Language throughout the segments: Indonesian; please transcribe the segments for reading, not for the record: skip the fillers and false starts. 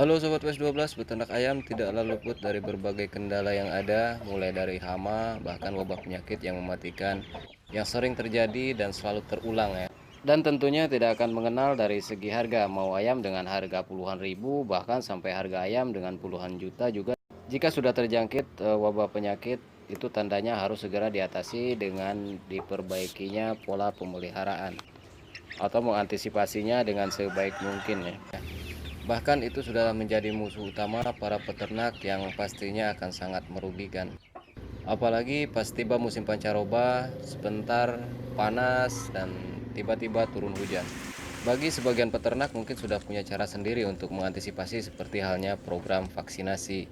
Halo Sobat WS12, peternak ayam tidaklah luput dari berbagai kendala yang ada, mulai dari hama, bahkan wabah penyakit yang mematikan, yang sering terjadi dan selalu terulang ya. Dan tentunya tidak akan mengenal dari segi harga, mau ayam dengan harga puluhan ribu, bahkan sampai harga ayam dengan puluhan juta juga. Jika sudah terjangkit wabah penyakit, itu tandanya harus segera diatasi dengan diperbaikinya pola pemeliharaan atau mengantisipasinya dengan sebaik mungkin ya. Bahkan itu sudah menjadi musuh utama para peternak yang pastinya akan sangat merugikan. Apalagi pas tiba musim pancaroba, sebentar panas dan tiba-tiba turun hujan. Bagi sebagian peternak mungkin sudah punya cara sendiri untuk mengantisipasi seperti halnya program vaksinasi.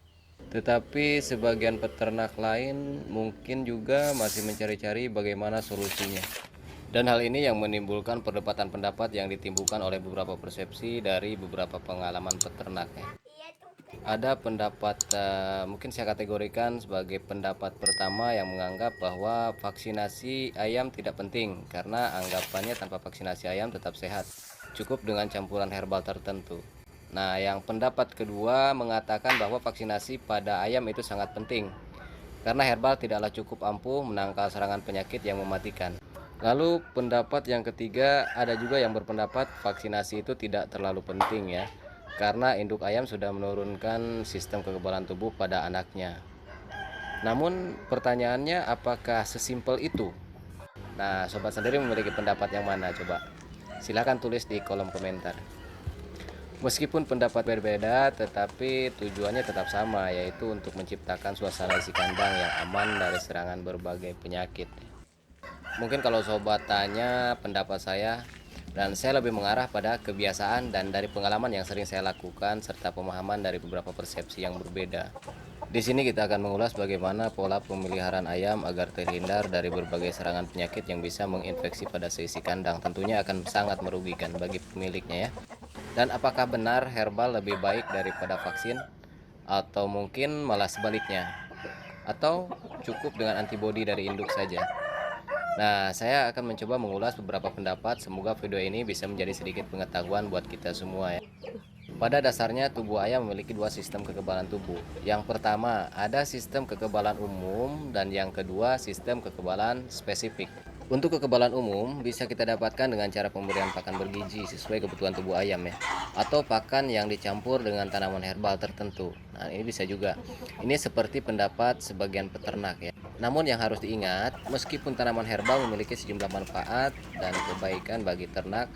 Tetapi sebagian peternak lain mungkin juga masih mencari-cari bagaimana solusinya. Dan hal ini yang menimbulkan perdebatan pendapat yang ditimbulkan oleh beberapa persepsi dari beberapa pengalaman peternak ya. Ada pendapat mungkin saya kategorikan sebagai pendapat pertama yang menganggap bahwa vaksinasi ayam tidak penting karena anggapannya tanpa vaksinasi ayam tetap sehat, cukup dengan campuran herbal tertentu. Nah, yang pendapat kedua mengatakan bahwa vaksinasi pada ayam itu sangat penting karena herbal tidaklah cukup ampuh menangkal serangan penyakit yang mematikan. Lalu pendapat yang ketiga, ada juga yang berpendapat vaksinasi itu tidak terlalu penting ya, karena induk ayam sudah menurunkan sistem kekebalan tubuh pada anaknya. Namun pertanyaannya, apakah sesimpel itu? Nah, sobat sendiri memiliki pendapat yang mana coba? Silahkan tulis di kolom komentar. Meskipun pendapat berbeda, tetapi tujuannya tetap sama, yaitu untuk menciptakan suasana isi kandang yang aman dari serangan berbagai penyakit. Mungkin kalau sobat tanya pendapat saya, dan saya lebih mengarah pada kebiasaan dan dari pengalaman yang sering saya lakukan serta pemahaman dari beberapa persepsi yang berbeda. Di sini kita akan mengulas bagaimana pola pemeliharaan ayam agar terhindar dari berbagai serangan penyakit yang bisa menginfeksi pada seisi kandang. Tentunya akan sangat merugikan bagi pemiliknya ya. Dan apakah benar herbal lebih baik daripada vaksin? Atau mungkin malah sebaliknya? Atau cukup dengan antibodi dari induk saja? Nah, saya akan mencoba mengulas beberapa pendapat. Semoga video ini bisa menjadi sedikit pengetahuan buat kita semua ya. Pada dasarnya tubuh ayam memiliki dua sistem kekebalan tubuh. Yang pertama ada sistem kekebalan umum dan yang kedua sistem kekebalan spesifik. Untuk kekebalan umum bisa kita dapatkan dengan cara pemberian pakan bergizi sesuai kebutuhan tubuh ayam ya, atau pakan yang dicampur dengan tanaman herbal tertentu. Nah, ini bisa juga. Ini seperti pendapat sebagian peternak ya. Namun yang harus diingat, meskipun tanaman herbal memiliki sejumlah manfaat dan kebaikan bagi ternak,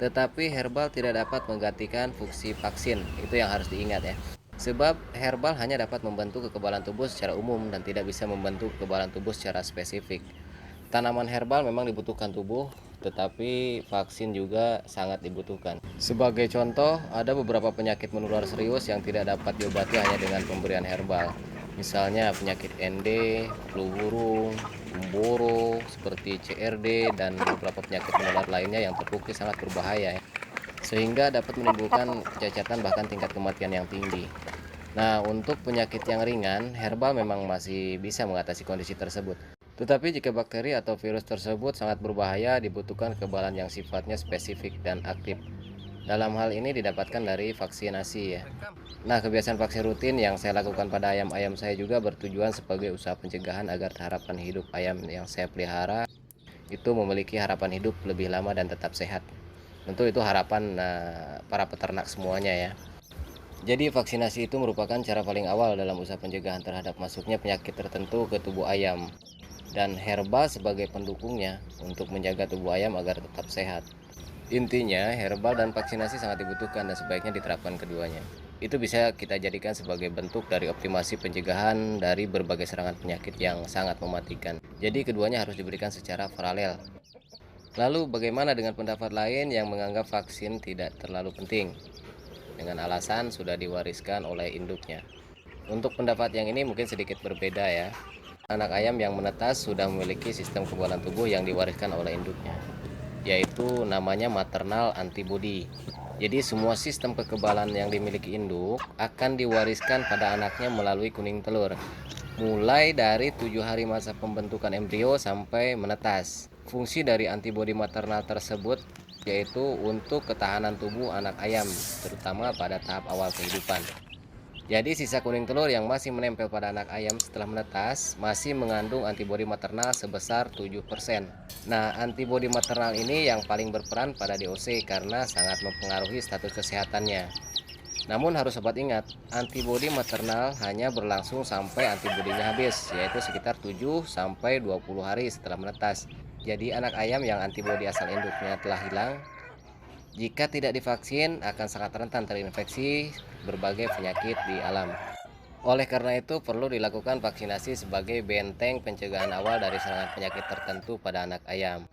tetapi herbal tidak dapat menggantikan fungsi vaksin. Itu yang harus diingat ya. Sebab herbal hanya dapat membentuk kekebalan tubuh secara umum dan tidak bisa membentuk kekebalan tubuh secara spesifik. Tanaman herbal memang dibutuhkan tubuh, tetapi vaksin juga sangat dibutuhkan. Sebagai contoh, ada beberapa penyakit menular serius yang tidak dapat diobati hanya dengan pemberian herbal. Misalnya penyakit ND, flu burung, gumboro, seperti CRD, dan beberapa penyakit menular lainnya yang terbukti sangat berbahaya, sehingga dapat menimbulkan kecacatan bahkan tingkat kematian yang tinggi. Nah, untuk penyakit yang ringan, herbal memang masih bisa mengatasi kondisi tersebut. Tetapi jika bakteri atau virus tersebut sangat berbahaya, dibutuhkan kekebalan yang sifatnya spesifik dan aktif. Dalam hal ini didapatkan dari vaksinasi ya. Nah, kebiasaan vaksin rutin yang saya lakukan pada ayam-ayam saya juga bertujuan sebagai usaha pencegahan agar harapan hidup ayam yang saya pelihara itu memiliki harapan hidup lebih lama dan tetap sehat. Tentu itu harapan para peternak semuanya ya. Jadi vaksinasi itu merupakan cara paling awal dalam usaha pencegahan terhadap masuknya penyakit tertentu ke tubuh ayam, dan herbal sebagai pendukungnya untuk menjaga tubuh ayam agar tetap sehat. Intinya, herbal dan vaksinasi sangat dibutuhkan dan sebaiknya diterapkan keduanya. Itu bisa kita jadikan sebagai bentuk dari optimasi pencegahan dari berbagai serangan penyakit yang sangat mematikan. Jadi keduanya harus diberikan secara paralel. Lalu bagaimana dengan pendapat lain yang menganggap vaksin tidak terlalu penting? Dengan alasan sudah diwariskan oleh induknya. Untuk pendapat yang ini mungkin sedikit berbeda ya. Anak ayam yang menetas sudah memiliki sistem kekebalan tubuh yang diwariskan oleh induknya, yaitu namanya maternal antibody. Jadi semua sistem kekebalan yang dimiliki induk akan diwariskan pada anaknya melalui kuning telur, mulai dari 7 hari masa pembentukan embrio sampai menetas. Fungsi dari antibodi maternal tersebut yaitu untuk ketahanan tubuh anak ayam, terutama pada tahap awal kehidupan. Jadi sisa kuning telur yang masih menempel pada anak ayam setelah menetas masih mengandung antibodi maternal sebesar 7%. Nah, antibodi maternal ini yang paling berperan pada DOC karena sangat mempengaruhi status kesehatannya. Namun harus sobat ingat, antibodi maternal hanya berlangsung sampai antibodinya habis, yaitu sekitar 7-20 hari setelah menetas. Jadi anak ayam yang antibodi asal induknya telah hilang, jika tidak divaksin akan sangat rentan terinfeksi berbagai penyakit di alam. Oleh karena itu perlu dilakukan vaksinasi sebagai benteng pencegahan awal dari serangan penyakit tertentu pada anak ayam.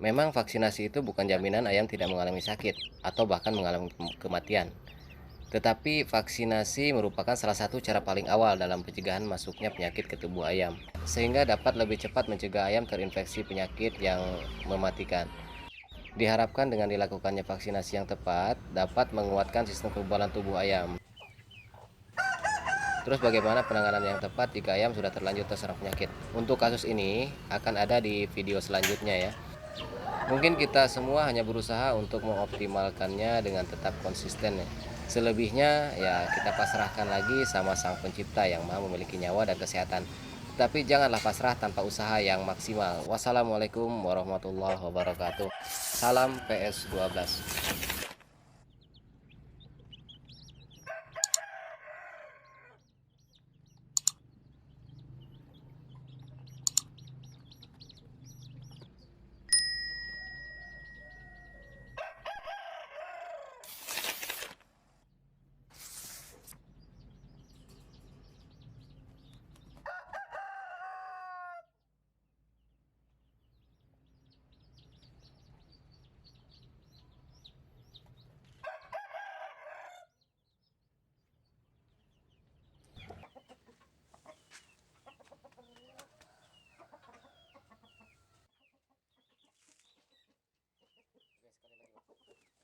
Memang vaksinasi itu bukan jaminan ayam tidak mengalami sakit atau bahkan mengalami kematian. Tetapi vaksinasi merupakan salah satu cara paling awal dalam pencegahan masuknya penyakit ke tubuh ayam, sehingga dapat lebih cepat mencegah ayam terinfeksi penyakit yang mematikan. Diharapkan dengan dilakukannya vaksinasi yang tepat dapat menguatkan sistem kekebalan tubuh ayam. Terus bagaimana penanganan yang tepat jika ayam sudah terlanjur terserang penyakit? Untuk kasus ini akan ada di video selanjutnya ya. Mungkin kita semua hanya berusaha untuk mengoptimalkannya dengan tetap konsisten ya. Selebihnya ya kita pasrahkan lagi sama Sang Pencipta yang Maha memiliki nyawa dan kesehatan. Tapi janganlah pasrah tanpa usaha yang maksimal. Wassalamualaikum warahmatullahi wabarakatuh. Salam PS12.